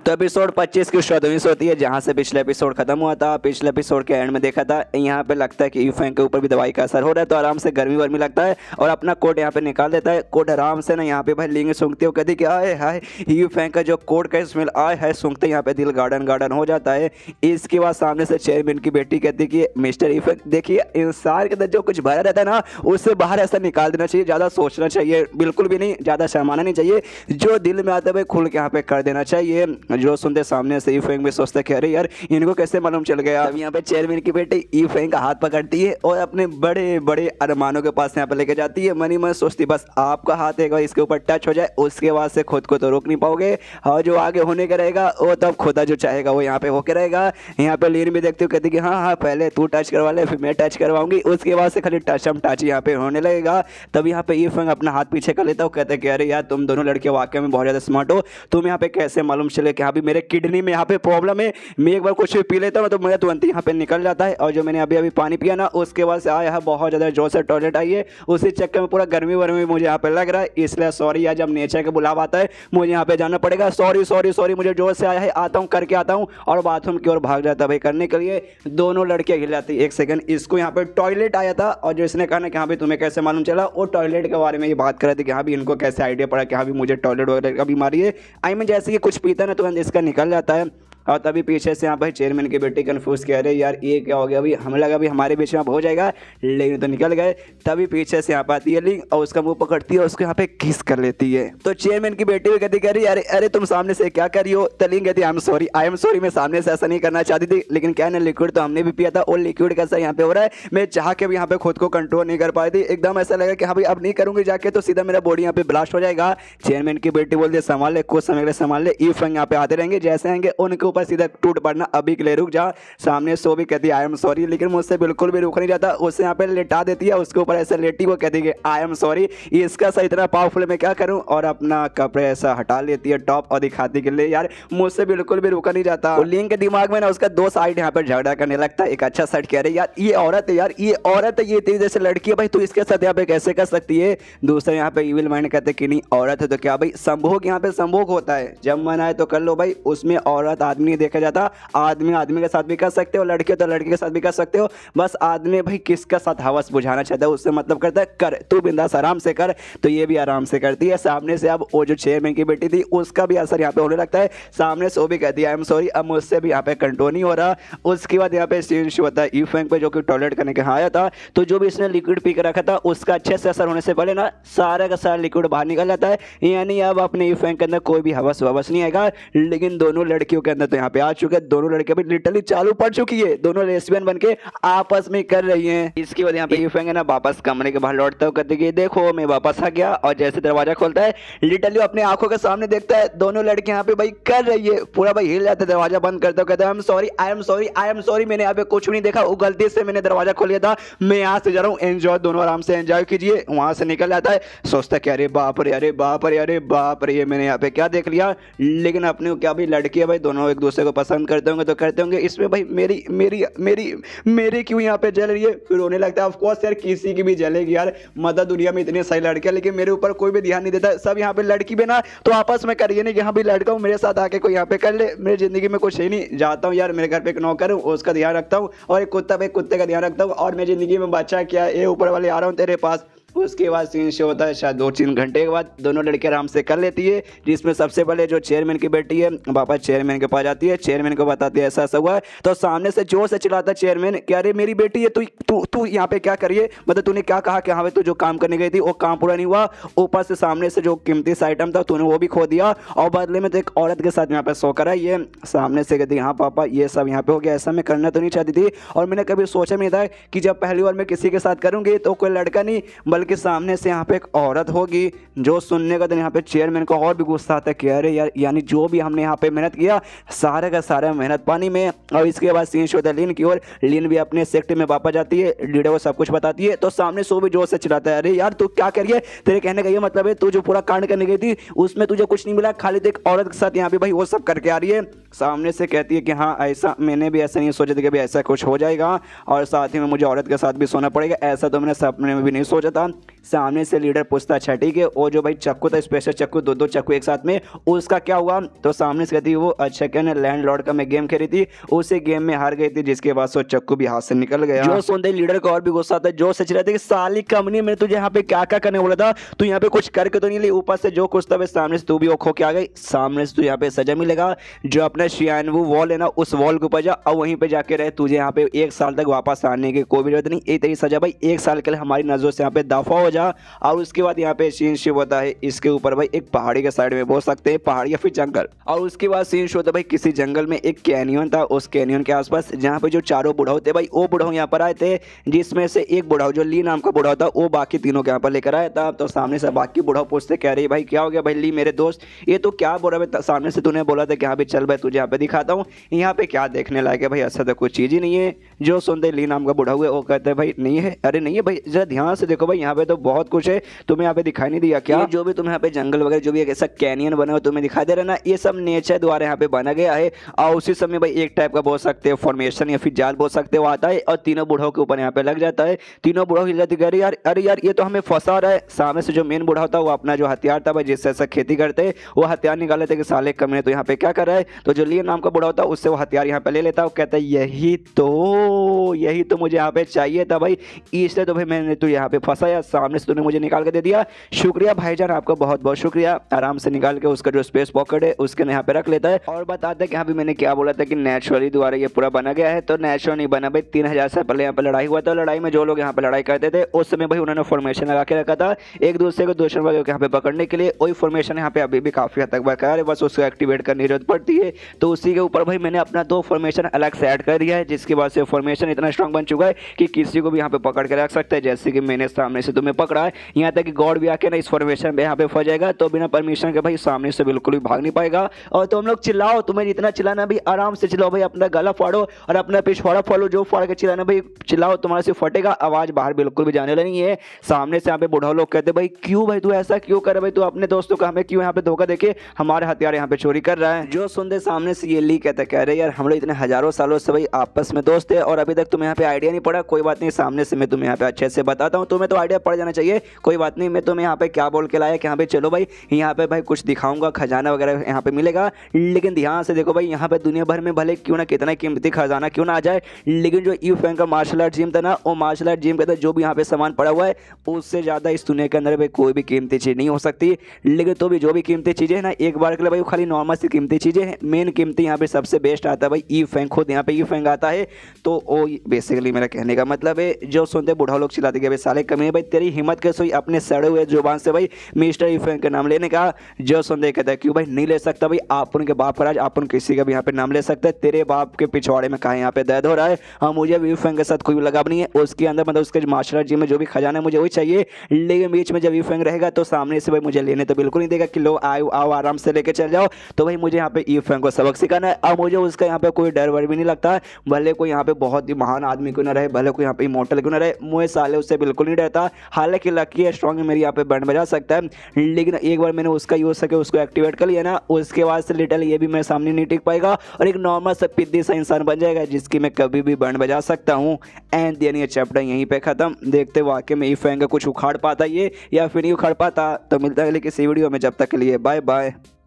तो एपिसोड 25 की शुरुआत वहीं से होती है जहां से पिछले एपिसोड खत्म हुआ था। पिछले एपिसोड के एंड में देखा था यहाँ पे लगता है कि यूफैंग के ऊपर भी दवाई का असर हो रहा है, तो आराम से गर्मी वर्मी लगता है और अपना कोट यहाँ पे निकाल देता है। कोट आराम से ना यहाँ पे भाई लिंग सूंघते हो, कहती कि आए हाय यूफैंग का जो कोट का स्मेल आए है सूंघते यहाँ पे दिल गार्डन गार्डन हो जाता है। इसके बाद सामने से चेयरमैन की बेटी कहती कि मिस्टर यूफैंग देखिए, इंसान के अंदर जो कुछ भरा रहता है ना उससे बाहर ऐसा निकाल देना चाहिए, ज़्यादा सोचना चाहिए बिल्कुल भी नहीं, ज़्यादा शर्माना नहीं चाहिए, जो दिल में आता है खुल के यहाँ पे कर देना चाहिए। जो सुनते सामने से यूफैंग भी सोचता है अरे यार इनको कैसे मालूम चल गया। अब यहाँ पे चेयरमैन की बेटी यूफैंग का हाथ पकड़ती है और अपने बड़े बड़े अरमानों के पास यहाँ पे लेके जाती है। मनी मन सोचती बस आपका हाथ एक बार इसके ऊपर टच हो जाए उसके बाद से खुद को तो रोक नहीं पाओगे, और जो आगे होने का रहेगा वो तब खुदा जो चाहेगा वो यहाँ पे होके रहेगा। यहाँ पे लीन भी देखते हो, कहती कि हाँ हाँ पहले तू टच करवा ले फिर मैं टच करवाऊंगी, उसके बाद से खाली टच यहाँ पे होने लगेगा। तब यहाँ पे यूफैंग अपना हाथ पीछे कर लेता हूँ, कहते कि अरे यार तुम दोनों लड़के वाकई में बहुत ज़्यादा स्मार्ट हो, तुम यहाँ पे कैसे मालूम चले कि अभी मेरे किडनी में यहाँ पे प्रॉब्लम है, मैं एक बार कुछ भी पी लेता हूँ तो मेरा तुरंत यहाँ पे निकल जाता है, और जो मैंने अभी अभी पानी पिया ना उसके बाद से आया है बहुत ज़्यादा जोर से टॉयलेट आई है, उसी चक्कर में पूरा गर्मी वर्मी मुझे यहाँ पे लग रहा है, इसलिए सॉरी यार जब नेचर का बुलावा आता है मुझे यहाँ पे जाना पड़ेगा, सॉरी सॉरी सॉरी मुझे जोर से आया है, आता हूँ करके आता हूँ, और बाथरूम की ओर भाग जाता है भाई करने के लिए। दोनों लड़के हिल जाती एक सेकंड, इसको यहाँ पे टॉयलेट आया था और जो इसने कहा ना कि हाँ भाई तुम्हें कैसे मालूम चला, वो टॉयलेट के बारे में ये बात कर रहे थे कि हाँ भी इनको कैसे आइडिया पड़ा कि हाँ भी मुझे टॉयलेट वगैरह का बीमारी है। आई मीन जैसे कि कुछ पीता ना तुरंत इसका निकल जाता है। और तभी पीछे से यहाँ भाई चेयरमैन की बेटी कंफ्यूज कह रहे यार ये क्या हो गया, अभी हमें लगा अभी हमारे बीच में हो जाएगा लेकिन तो निकल गए। तभी पीछे से यहाँ पर आती है लिंग और उसका मुंह पकड़ती है और उसको यहाँ पे किस कर लेती है। तो चेयरमैन की बेटी भी कहती कह रही अरे अरे तुम सामने से क्या कर रही हो। तो लिंग कहती आई एम सॉरी मैं सामने से ऐसा नहीं करना चाहती थी, लेकिन क्या ना लिक्विड तो हमने भी पिया था और लिक्विड कैसा यहाँ पे हो रहा है, मैं चाह के भी यहाँ पे खुद को कंट्रोल नहीं कर पाई थी, एकदम ऐसा लगा कि हाँ भाई अब नहीं करूंगी जाके तो सीधा मेरा बॉडी यहाँ पे ब्लास्ट हो जाएगा। चेयरमैन की बेटी बोलती है संभाल ले कुछ समय के लिए संभाल ले, यूफैंग यहाँ पे आते रहेंगे जैसे आएंगे उनके ऊपर सीधा टूट पड़ना, अभी के लिए रुक जा। सामने सो भी कहती है आई एम सॉरी, लेकिन मुझसे बिल्कुल भी रुक नहीं जाता, उससे यहाँ पे लेटा देती है, उसके ऊपर ऐसे लेटी वो कहती है आई एम सॉरी, इसका सही इतना पावरफुल मैं क्या करूं, और अपना कपड़े ऐसा हटा लेती है टॉप और दिखाती के लिए यार मुझसे बिल्कुल भी रुका नहीं जाता। लिंग के दिमाग में ना उसका दो साइड यहाँ पे झगड़ा करने लगता है। एक अच्छा साइड कह रहे यार ये औरत है, यार ये औरत है, ये तेरी जैसे लड़की है भाई तू इसके साथ यहाँ पे कैसे कर सकती है। दूसरा यहाँ पे इविल माइंड कहते कि नहीं औरत है तो क्या भाई संभोग यहाँ पे संभोग होता है, जब मन आए तो कर लो भाई, उसमें औरत आदमी नहीं देखा जाता, आदमी आदमी के साथ भी कर सकते हो, लड़के तो लड़के के साथ भी कर सकते हो, बस आदमी भाई किसका साथ हवस बुझाना चाहता है उससे मतलब करता है कर तू बिंदास आराम से कर, तो ये भी आराम से करती है। सामने से अब वो जो चेयरमैन की बेटी थी उसका भी असर यहाँ पे होने लगता है, सामने से वो भी कहती है आई एम सॉरी, अब मुझसे भी यहाँ पे कंट्रोल नहीं हो रहा। उसके बाद यहाँ पे सीन शो होता है यूफैंग पे जो कि टॉयलेट करने के आया था, तो जो भी इसने लिक्विड पी कर रखा था उसका अच्छे से असर होने से पहले ना सारा का सारा लिक्विड बाहर निकल जाता है, यानी अब अपने यूफैंग के अंदर कोई भी हवस ववस नहीं आएगा। लेकिन दोनों लड़कियों के अंदर तो यहाँ पे आ चुके हैं, दोनों लड़के भी लिटरली चालू पड़ चुकी है, दोनों लेस्बियन बनके आपस में कर रही हैं। इसकी वजह यहाँ पे यूफैंग है ना वापस कमरे के बाहर लौटता है, कहते कि देखो मैं वापस आ गया, और जैसे दरवाजा खोलता है लिटरली अपने आंखों के सामने देखता है दोनों लड़के यहाँ पे भाई कर रही है, पूरा भाई हिल जाता है, दरवाजा बंद करता है, कहता है I am sorry I am sorry I am sorry, मैंने यहाँ पे कुछ भी नहीं देखा, वो गलती से मैंने दरवाजा खोल लिया था, मैं यहाँ से जा रहा हूँ, एंजॉय दोनों आराम से एंजॉय कीजिए। वहां से निकल जाता है, सोचता कि अरे बाप रे अरे बाप रे अरे बाप रे ये मैंने यहाँ पे क्या देख लिया। लेकिन अपने क्या भाई लड़की है भाई, दोनों एक दूसरे को पसंद करते होंगे तो करते होंगे, इसमें भाई मेरी मेरी मेरी मेरी क्यों यहाँ पे जल रही है, फिर रोने लगता है। ऑफ कोर्स यार किसी की भी जलेगी यार, मदद दुनिया में इतनी सही लड़कियां, लेकिन मेरे ऊपर कोई भी ध्यान नहीं देता, सब यहाँ पे लड़की भी ना तो आपस में करिए नहीं कि हाँ भाई लड़का हूँ मेरे साथ आके कोई यहाँ पे कर ले, मेरी जिंदगी में कुछ ही नहीं, जाता हूँ यार मेरे घर पे एक नौकर हूँ उसका ध्यान रखता हूँ, और एक कुत्ता पे कुत्ते का ध्यान रखता हूँ, और मेरी जिंदगी में बच्चा क्या है ये ऊपर वाले आ रहा हूँ तेरे पास। उसके बाद सीन शो होता है शायद 2-3 घंटे के बाद, दोनों लड़के आराम से कर लेती है, जिसमें सबसे पहले जो चेयरमैन की बेटी है वापस चेयरमैन के पास जाती है, चेयरमैन को बताती है ऐसा ऐसा हुआ है, तो सामने से जोर से चिल्लाता है चेयरमैन कि अरे मेरी बेटी है, तू यहाँ पे क्या करिए, मतलब तूने क्या कहा कि हाँ भाई तू जो काम करने गई थी वो काम पूरा नहीं हुआ, ऊपर से सामने से जो कीमती आइटम था तूने वो भी खो दिया, और बदले में तो एक औरत के साथ यहाँ पे सो करा। ये सामने से कहती हाँ पापा ये सब यहाँ पे हो गया, ऐसा मैं करना तो नहीं चाहती थी, और मैंने कभी सोचा नहीं था कि जब पहली बार मैं किसी के साथ करूँगी तो कोई लड़का नहीं बल्कि सामने से यहाँ पे एक औरत होगी। जो सुनने का तो यहाँ पे चेयरमैन को और भी गुस्सा आता है कि अरे यार यानी जो भी हमने यहाँ पे मेहनत किया सारे का सारा मेहनत पानी में। और इसके बाद सीन होता है लिन की ओर, लिन भी अपने सेक्टर में वापस जाती है, लीडर को सब कुछ बताती है, तो सामने सो भी जोर से चिल्लाता है अरे यार तू क्या करिए, तेरे कहने का ये मतलब है तू जो पूरा कांड करने गई थी उसमें तुझे कुछ नहीं मिला, खाली एक औरत के साथ यहाँ पे भाई वो सब करके आ रही है। सामने से कहती है कि हाँ ऐसा मैंने भी ऐसा नहीं सोचा था कि भाई ऐसा कुछ हो जाएगा और साथ ही में मुझे औरत के साथ भी सोना पड़ेगा, ऐसा तो मैंने सपने में भी नहीं सोचा था। सामने से लीडर पूछता अच्छा ठीक है, और जो भाई चक्कू था स्पेशल चक्कू, दो चक्कू एक साथ में, उसका क्या हुआ? तो सामने से कहती है वो अच्छा क्या ना लैंडलॉर्ड का मैं गेम खेली थी, उसे गेम में हार गई थी, जिसके बाद वो चक्कू भी हाथ से निकल गया। जो सुनते लीडर को और भी गुस्सा आता है, जो सोच रहे थे कि साली कंपनी में तुझे यहाँ पे क्या क्या करने बोला था, तू यहाँ पे कुछ करके तो नहीं ली, ऊपर से जो कुछ था सामने से तू भी खो के आ गई, सामने से तू यहाँ पे सजा मिलेगा, जो अपना शियानवू वॉल है ना उस वॉल के ऊपर जा और वहीं पे जाके रहे, तुझे यहाँ पे 1 साल तक वापस आने की कोई भी जरूरत नहीं, एक तेरी सजा भाई 1 साल के लिए हमारी नजरों से यहाँ पे दफा हो जा। और उसके बाद यहाँ पे सीन शिव होता है, इसके ऊपर भाई एक पहाड़ी के साइड में बोल सकते हैं, पहाड़ी या फिर जंगल, और उसके बाद सीन शो होता है भाई किसी जंगल में एक कैनियन था, उस कैनियन के आसपास जहाँ पे जो चारों बुढ़ाऊ थे भाई वो बुढ़ाऊ यहाँ पर आए थे, जिसमें से एक बुढ़ाऊ जो ली नाम का बुढ़ाऊ था वो बाकी तीनों के यहाँ पर लेकर आया था। तो सामने से बाकी बुढ़ाऊ पूछते कह रही भाई क्या हो गया भाई ली मेरे दोस्त, ये तो क्या बोल रहा है, सामने से तूने बोला था कि हाँ भाई चल भाई तुझे यहाँ पे दिखाता हूँ, यहाँ पे क्या देखने लायक है भाई, ऐसा तो कुछ चीज़ ही नहीं है। जो सुनते ली नाम का बुढ़ाऊ है वो कहते हैं भाई नहीं है, अरे नहीं है भाई जरा ध्यान से देखो भाई यहाँ पे तो बहुत कुछ है, तुम्हें यहाँ पे दिखाई नहीं दिया क्या? जो भी तुम्हें यहाँ पे जंगल वगैरह जो भी एक ऐसा कैनियन बना हो तुम्हें दिखाई दे रहा है ना, ये सब नेचर द्वारा यहाँ पे बना गया है। और उसी समय भाई एक टाइप का बोल सकते हो फॉर्मेशन या फिर जाल बोल सकते हो आता है और तीनों बुढ़ाओं के ऊपर यहाँ पे लग जाता है। तीनों बुढ़ाओ हिल जाती है यार, अरे यार ये तो हमें फंसा रहा है। सामने से जो मेन बुढ़ा होता है वो अपना जो हथियार था भाई जिससे ऐसा खेती करते वो हथियार निकाल लेते कि साले कमीने तो यहाँ पे क्या कर रहा है। तो जो लियन नाम का बुढ़ा होता है उससे वो हथियार यहाँ पे ले लेता है, कहता है यही तो मुझे यहाँ पे चाहिए था भाई, इसलिए तो भाई मैंने तो यहाँ पे फंसाया, सामने से तूने मुझे निकाल के दे दिया, शुक्रिया भाईजान आपका बहुत बहुत शुक्रिया। आराम से निकाल के उसका जो स्पेस पॉकेट है उसके यहाँ पे रख लेता है और बताता है कि हाँ भी मैंने क्या बोला था कि नेचुरली द्वारा ये पूरा बना गया है। तो नेचुरल नहीं बना भाई, 3000 साल पहले यहाँ पे लड़ाई हुआ था, लड़ाई में जो लोग यहाँ पे लड़ाई करते थे उस समय भाई उन्होंने फॉर्मेशन लगा के रखा था एक दूसरे को दुश्मन वगैरह यहाँ पे पकड़ने के लिए। वही फॉर्मेशन यहाँ पे अभी भी काफी हद तक बरकरार है, बस उसको एक्टिवेट करने की जरूरत पड़ती है। तो उसी के ऊपर भाई मैंने अपना 2 फॉर्मेशन अलग से ऐड कर दिया है, जिसके बाद से फॉर्मेशन इतना स्ट्रांग बन चुका है कि किसी को भी यहाँ पे पकड़ के रख सकता है। जैसे कि मैंने सामने से तुम्हें पकड़ा है, यहाँ तक कि गॉड भी आके ना इस फॉर्मेशन पे यहाँ पे फंस जाएगा, तो बिना परमिशन के भाई सामने से बिल्कुल भी भाग नहीं पाएगा। और तुम लोग चिल्लाओ, तुम्हें जितना चिल्लाना भी आराम से चिल्लाओ भाई, अपना गला फाड़ो और अपना पिछवाड़ा फाड़ो, जो फाड़ के चिल्लाना भाई चिल्लाओ, तुम्हारे से फटेगा, आवाज बाहर बिल्कुल भी जाने नहीं है। सामने से यहाँ पे बुढ़ा लोग कहते भाई क्यों भाई तू ऐसा क्यों कर भाई, तू अपने दोस्तों का हमें क्यों यहाँ पे धोखा देके हमारे हथियार यहाँ पे चोरी कर रहा है। जो सुनते सामने से ये ली कहता कह रहे यार हम लोग इतने हजारों सालों से भाई आपस में दोस्त है और अभी तक तुम्हें यहाँ पे आइडिया नहीं पड़ा। कोई बात नहीं, सामने से मैं तुम्हें यहाँ पे अच्छे से बताता हूँ, तुम्हें तो आइडिया पड़ जाना चाहिए। कोई बात नहीं, मैं तुम्हें यहाँ पे क्या बोल के लाया कि यहाँ पे चलो भाई यहाँ पे भाई कुछ दिखाऊंगा, खजाना वगैरह यहाँ पे मिलेगा, लेकिन ध्यान से देखो भाई यहाँ पे दुनिया भर में भले क्यों ना कितना कीमती खजाना क्यों ना आ जाए, लेकिन जो यू फैंग का मार्शल आर्ट जिम था ना वो मार्शल आर्ट जिम के अंदर जो भी यहाँ पे सामान पड़ा हुआ है उससे ज़्यादा इस दुनिया के अंदर भाई कोई भी कीमती चीज़ नहीं हो सकती। लेकिन तो भी जो भी कीमती चीज़ें हैं ना एक बार के लिए भाई खाली नॉर्मल सी कीमती चीज़ें हैं, मेन कीमती यहाँ पे सबसे बेस्ट आता है भाई ई फैंग, खुद यहाँ पे ई फैंग आता है। तो वो बेसिकली मेरा कहने का मतलब है जो सुनते बूढ़ा लोग चिल्लाते कि भाई साले कमीने भाई तेरी हिम्मत कैसे हुई अपने सड़े हुए जुबान से भाई मिस्टर ई फैंग का नाम लेने का। जो सुनते कहता है क्यों भाई नहीं ले सकता भाई, आप उनके बाप का राज, आप किसी का भी यहाँ पे नाम ले सकते हैं, तेरे बाप के पिछवाड़े में कहाँ यहाँ पे दर्द हो रहा है। और मुझे ई फैंग के साथ कोई लगाव नहीं है, उसके अंदर मतलब उसके मार्शल आर्ट जिम में जो भी खजाना है मुझे वही चाहिए, लेकिन बीच में जब ई फैंग रहेगा तो सामने से भाई मुझे लेने तो बिल्कुल नहीं देगा कि लो आओ आओ आराम से लेके चल जाओ। तो भाई मुझे यहाँ पे ई फैंग को सबक सिखाना है और मुझे उसका यहाँ पे कोई डर वर भी नहीं लगता, भले कोई यहाँ पे बहुत ही महान आदमी क्यों ना रहे, भले कोई यहाँ पे इमॉर्टल क्यों ना रहे, मुझे साले उससे बिल्कुल नहीं डरता। हालांकि लकी है स्ट्रॉन्ग मेरी यहाँ पे बैंड बजा सकता है, लेकिन एक बार मैंने उसका यूज करके उसको एक्टिवेट कर लिया ना उसके बाद से लिटल ये भी मेरे सामने नहीं टिक पाएगा और एक नॉर्मल सा पिद्दी सा इंसान बन जाएगा जिसकी मैं कभी भी बैंड बजा सकता हूँ। एंड देन ये चैप्टर यहीं पे खत्म। देखते वाकई में ई फैंग कुछ उखाड़ पाता ये या फिर नहीं उखाड़ पाता। तो मिलता है किसी वीडियो में, जब तक के लिए बाय बाय।